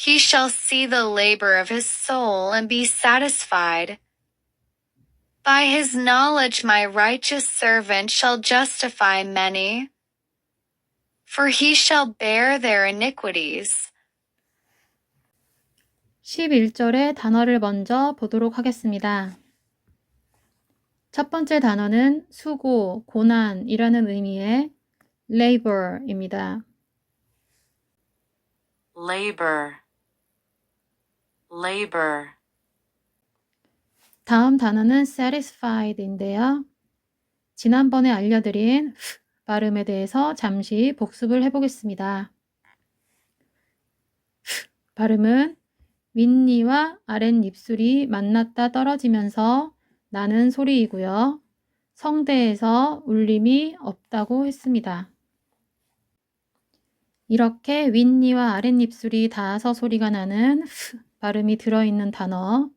He shall see the labor of his soul and be satisfied. By his knowledge my righteous servant shall justify many, for he shall bear their iniquities. 11절의 단어를 먼저 보도록 하겠습니다. 첫 번째 단어는 수고, 고난이라는 의미의 labor입니다. Labor, labor. 다음 단어는 satisfied인데요. 지난번에 알려드린 발음에 대해서 잠시 복습을 해보겠습니다. 발음은 윗니와 아랫입술이 만났다 떨어지면서 나는 소리이고요. 성대에서 울림이 없다고 했습니다. 이렇게 윗니와 아랫입술이 닿아서 소리가 나는 발음이 들어있는 단어,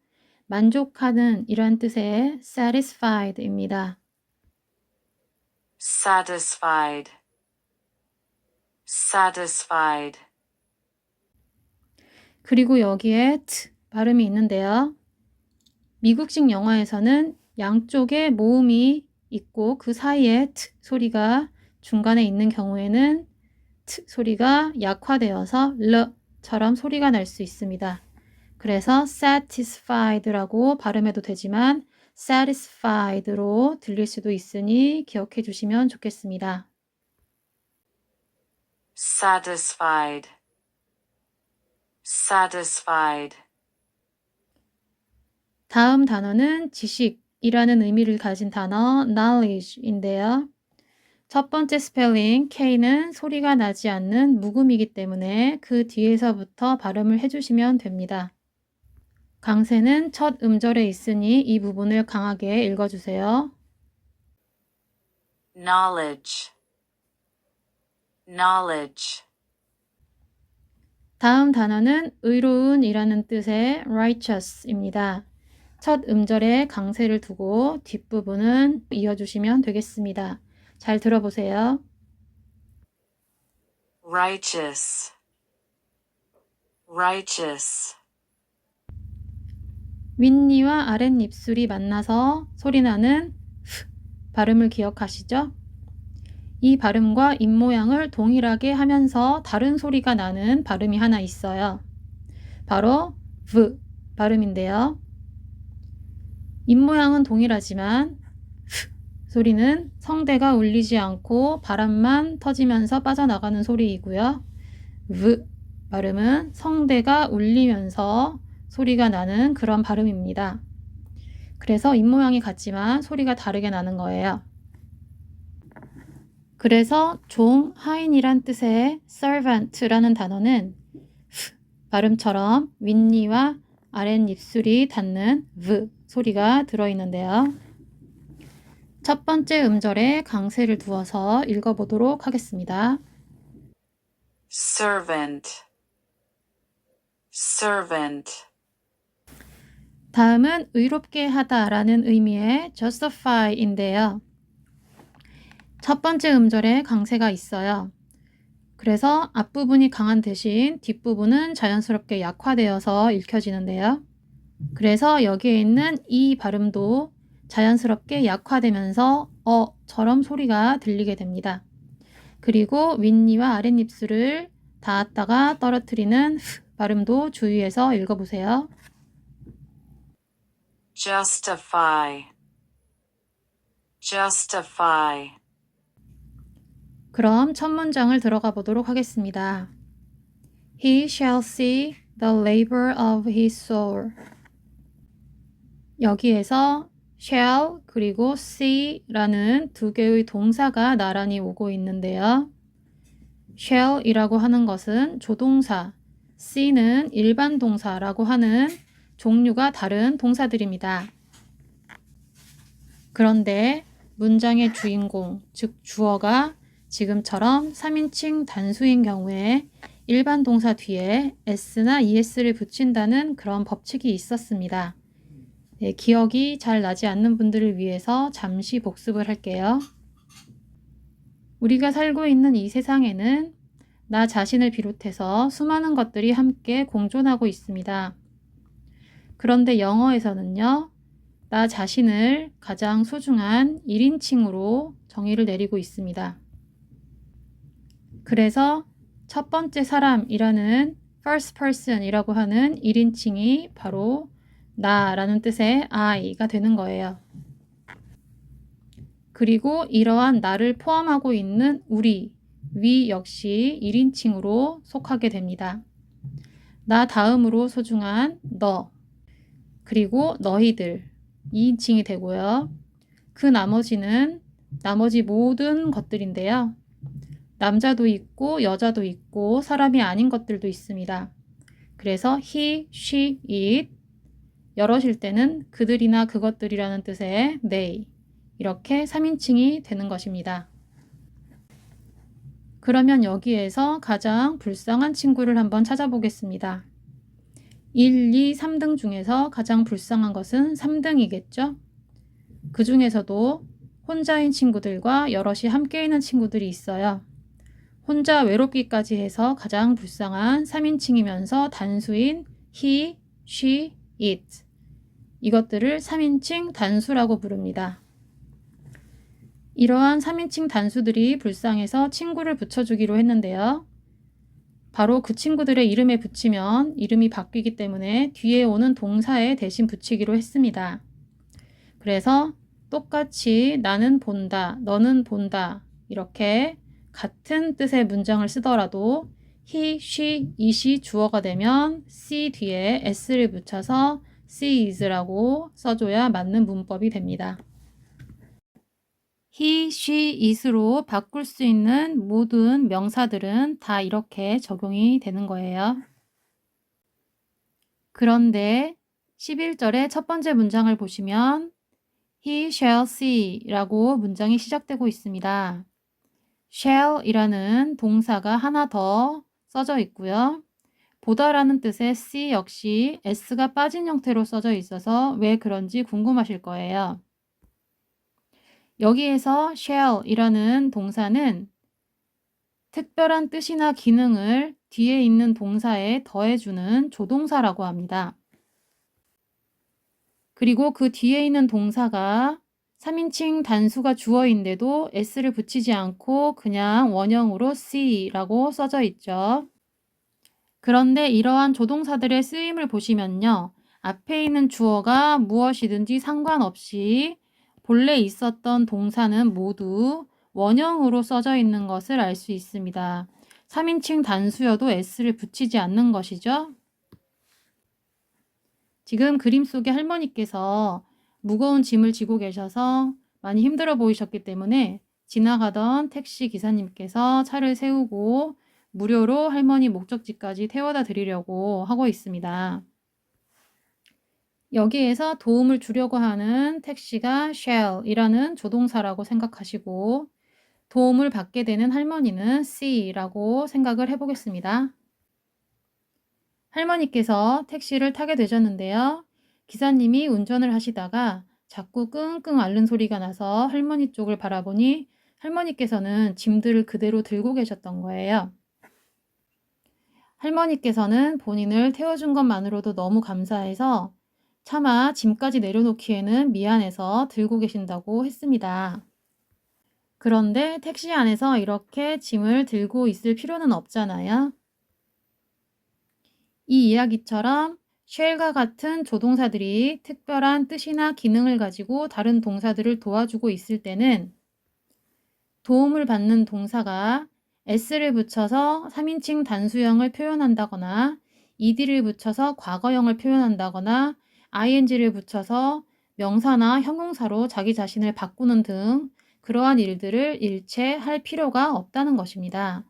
만족하는 이란 뜻의 satisfied입니다. Satisfied, satisfied. 그리고 여기에 트 발음이 있는데요. 미국식 영어에서는 양쪽에 모음이 있고 그 사이에 트 소리가 중간에 있는 경우에는 트 소리가 약화되어서 르처럼 소리가 날 수 있습니다. 그래서 satisfied라고 발음해도 되지만 satisfied로 들릴 수도 있으니 기억해 주시면 좋겠습니다. Satisfied, satisfied. 다음 단어는 지식이라는 의미를 가진 단어 knowledge인데요. 첫 번째 스펠링 K는 소리가 나지 않는 묵음이기 때문에 그 뒤에서부터 발음을 해주시면 됩니다. 강세는 첫 음절에 있으니 이 부분을 강하게 읽어주세요. Knowledge, knowledge. 다음 단어는 의로운이라는 뜻의 righteous입니다. 첫 음절에 강세를 두고 뒷부분은 이어주시면 되겠습니다. 잘 들어보세요. Righteous, righteous. 윗니와 아랫입술이 만나서 소리나는 발음을 기억하시죠? 이 발음과 입모양을 동일하게 하면서 다른 소리가 나는 발음이 하나 있어요. 바로 V 발음인데요. 입모양은 동일하지만 소리는 성대가 울리지 않고 바람만 터지면서 빠져나가는 소리이고요. V 발음은 성대가 울리면서 소리가 나는 그런 발음입니다. 그래서 입모양이 같지만 소리가 다르게 나는 거예요. 그래서 종, 하인이란 뜻의 servant라는 단어는 발음처럼 윗니와 아랫입술이 닿는 V 소리가 들어있는데요. 첫 번째 음절에 강세를 두어서 읽어보도록 하겠습니다. Servant, servant. 다음은 의롭게 하다라는 의미의 justify인데요. 첫 번째 음절에 강세가 있어요. 그래서 앞부분이 강한 대신 뒷부분은 자연스럽게 약화되어서 읽혀지는데요. 그래서 여기에 있는 이 발음도 자연스럽게 약화되면서 어처럼 소리가 들리게 됩니다. 그리고 윗니와 아랫입술을 닿았다가 떨어뜨리는 발음도 주의해서 읽어보세요. Justify, justify. 그럼 첫 문장을 들어가 보도록 하겠습니다. He shall see the labor of his soul. 여기에서 shall 그리고 see라는 두 개의 동사가 나란히 오고 있는데요. shall이라고 하는 것은 조동사, see는 일반 동사라고 하는 종류가 다른 동사들입니다. 그런데 문장의 주인공, 즉 주어가 지금처럼 3인칭 단수인 경우에 일반 동사 뒤에 s나 es를 붙인다는 그런 법칙이 있었습니다. 네, 기억이 잘 나지 않는 분들을 위해서 잠시 복습을 할게요. 우리가 살고 있는 이 세상에는 나 자신을 비롯해서 수많은 것들이 함께 공존하고 있습니다. 그런데 영어에서는요, 나 자신을 가장 소중한 1인칭으로 정의를 내리고 있습니다. 그래서 첫 번째 사람이라는 first person이라고 하는 1인칭이 바로 나라는 뜻의 I가 되는 거예요. 그리고 이러한 나를 포함하고 있는 우리, we 역시 1인칭으로 속하게 됩니다. 나 다음으로 소중한 너, 그리고 너희들 2인칭이 되고요. 그 나머지는 나머지 모든 것들인데요. 남자도 있고 여자도 있고 사람이 아닌 것들도 있습니다. 그래서 he, she, it 여럿일 때는 그들이나 그것들이라는 뜻의 they 이렇게 3인칭이 되는 것입니다. 그러면 여기에서 가장 불쌍한 친구를 한번 찾아보겠습니다. 1, 2, 3등 중에서 가장 불쌍한 것은 3등이겠죠? 그 중에서도 혼자인 친구들과 여럿이 함께 있는 친구들이 있어요. 혼자 외롭기까지 해서 가장 불쌍한 3인칭이면서 단수인 he, she, it 이것들을 3인칭 단수라고 부릅니다. 이러한 3인칭 단수들이 불쌍해서 친구를 붙여주기로 했는데요. 바로 그 친구들의 이름에 붙이면 이름이 바뀌기 때문에 뒤에 오는 동사에 대신 붙이기로 했습니다. 그래서 똑같이 나는 본다, 너는 본다 이렇게 같은 뜻의 문장을 쓰더라도 he, she, it이 주어가 되면 see 뒤에 s를 붙여서 sees라고 써줘야 맞는 문법이 됩니다. he, she, it으로 바꿀 수 있는 모든 명사들은 다 이렇게 적용이 되는 거예요. 그런데 11절의 첫 번째 문장을 보시면 he shall see 라고 문장이 시작되고 있습니다. shall이라는 동사가 하나 더 써져 있고요. 보다라는 뜻의 see 역시 s가 빠진 형태로 써져 있어서 왜 그런지 궁금하실 거예요. 여기에서 shall이라는 동사는 특별한 뜻이나 기능을 뒤에 있는 동사에 더해주는 조동사라고 합니다. 그리고 그 뒤에 있는 동사가 3인칭 단수가 주어인데도 s를 붙이지 않고 그냥 원형으로 see라고 써져 있죠. 그런데 이러한 조동사들의 쓰임을 보시면요. 앞에 있는 주어가 무엇이든지 상관없이 본래 있었던 동사는 모두 원형으로 써져 있는 것을 알 수 있습니다. 3인칭 단수여도 s를 붙이지 않는 것이죠. 지금 그림 속의 할머니께서 무거운 짐을 지고 계셔서 많이 힘들어 보이셨기 때문에 지나가던 택시 기사님께서 차를 세우고 무료로 할머니 목적지까지 태워다 드리려고 하고 있습니다. 여기에서 도움을 주려고 하는 택시가 shall이라는 조동사라고 생각하시고 도움을 받게 되는 할머니는 see라고 생각을 해보겠습니다. 할머니께서 택시를 타게 되셨는데요. 기사님이 운전을 하시다가 자꾸 끙끙 앓는 소리가 나서 할머니 쪽을 바라보니 할머니께서는 짐들을 그대로 들고 계셨던 거예요. 할머니께서는 본인을 태워준 것만으로도 너무 감사해서 차마 짐까지 내려놓기에는 미안해서 들고 계신다고 했습니다. 그런데 택시 안에서 이렇게 짐을 들고 있을 필요는 없잖아요. 이 이야기처럼 shall과 같은 조동사들이 특별한 뜻이나 기능을 가지고 다른 동사들을 도와주고 있을 때는 도움을 받는 동사가 s를 붙여서 3인칭 단수형을 표현한다거나 ed를 붙여서 과거형을 표현한다거나 ing를 붙여서 명사나 형용사로 자기 자신을 바꾸는 등 그러한 일들을 일체 할 필요가 없다는 것입니다.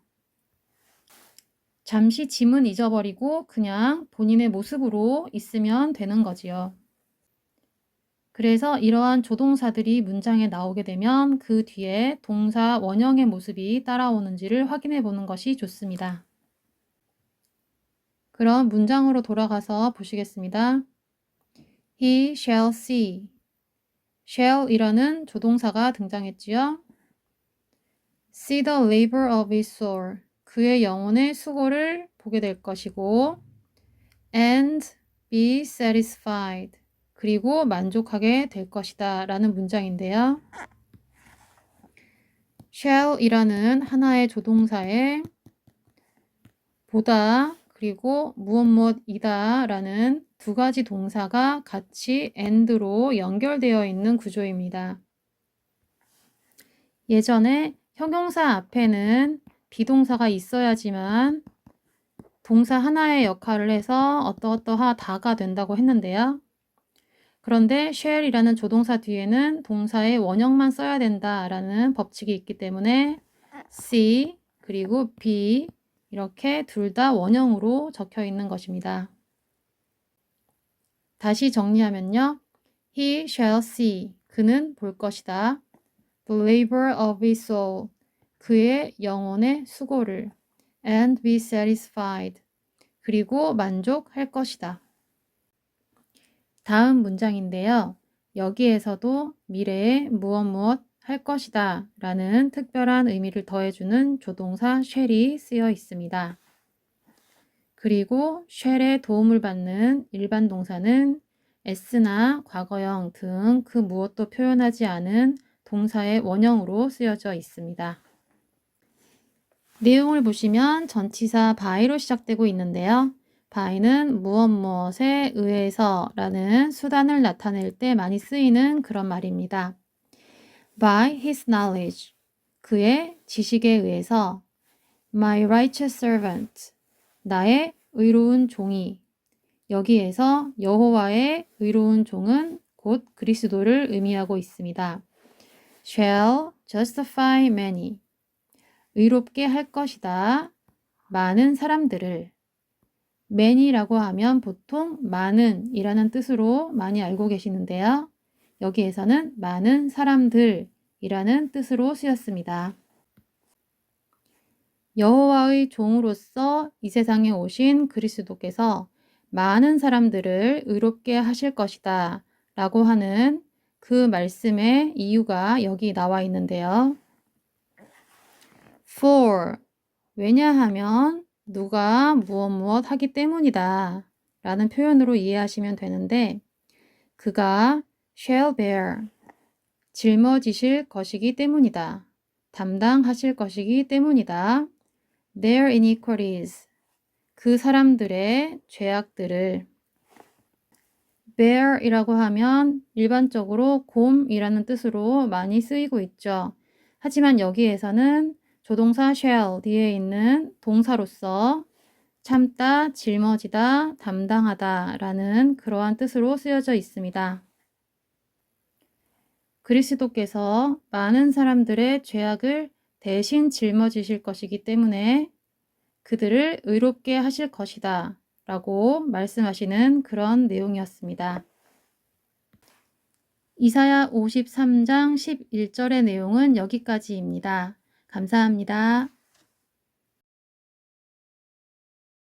잠시 짐은 잊어버리고 그냥 본인의 모습으로 있으면 되는 거지요. 그래서 이러한 조동사들이 문장에 나오게 되면 그 뒤에 동사 원형의 모습이 따라오는지를 확인해 보는 것이 좋습니다. 그럼 문장으로 돌아가서 보시겠습니다. He shall see. shall이라는 조동사가 등장했지요. See the labor of his soul. 그의 영혼의 수고를 보게 될 것이고 and be satisfied. 그리고 만족하게 될 것이다 라는 문장인데요. shall이라는 하나의 조동사에 보다 그리고 무엇이다 라는 두 가지 동사가 같이 and로 연결되어 있는 구조입니다. 예전에 형용사 앞에는 비동사가 있어야지만 동사 하나의 역할을 해서 어떠어떠하다가 된다고 했는데요. 그런데 shall이라는 조동사 뒤에는 동사의 원형만 써야 된다라는 법칙이 있기 때문에 C 그리고 be 이렇게 둘 다 원형으로 적혀 있는 것입니다. 다시 정리하면요. He shall see. 그는 볼 것이다. The labor of his soul. 그의 영혼의 수고를. And be satisfied. 그리고 만족할 것이다. 다음 문장인데요. 여기에서도 미래에 무엇 할 것이다 라는 특별한 의미를 더해주는 조동사 shall이 쓰여 있습니다. 그리고 shall의 도움을 받는 일반 동사는 s나 과거형 등 그 무엇도 표현하지 않은 동사의 원형으로 쓰여져 있습니다. 내용을 보시면 전치사 by로 시작되고 있는데요. by는 무엇에 의해서 라는 수단을 나타낼 때 많이 쓰이는 그런 말입니다. By his knowledge, 그의 지식에 의해서 my righteous servant, 나의 의로운 종이 여기에서 여호와의 의로운 종은 곧 그리스도를 의미하고 있습니다. shall justify many, 의롭게 할 것이다. 많은 사람들을 many라고 하면 보통 많은 이라는 뜻으로 많이 알고 계시는데요. 여기에서는 많은 사람들이라는 뜻으로 쓰였습니다. 여호와의 종으로서 이 세상에 오신 그리스도께서 많은 사람들을 의롭게 하실 것이다 라고 하는 그 말씀의 이유가 여기 나와 있는데요. For, 왜냐하면 누가 무엇 하기 때문이다 라는 표현으로 이해하시면 되는데 그가 shall bear, 짊어지실 것이기 때문이다. 담당하실 것이기 때문이다. Their iniquities, 그 사람들의 죄악들을 bear이라고 하면 일반적으로 곰이라는 뜻으로 많이 쓰이고 있죠. 하지만 여기에서는 조동사 shall 뒤에 있는 동사로서 참다, 짊어지다, 담당하다 라는 그러한 뜻으로 쓰여져 있습니다. 그리스도께서 많은 사람들의 죄악을 대신 짊어지실 것이기 때문에 그들을 의롭게 하실 것이다 라고 말씀하시는 그런 내용이었습니다. 이사야 53장 11절의 내용은 여기까지입니다. 감사합니다.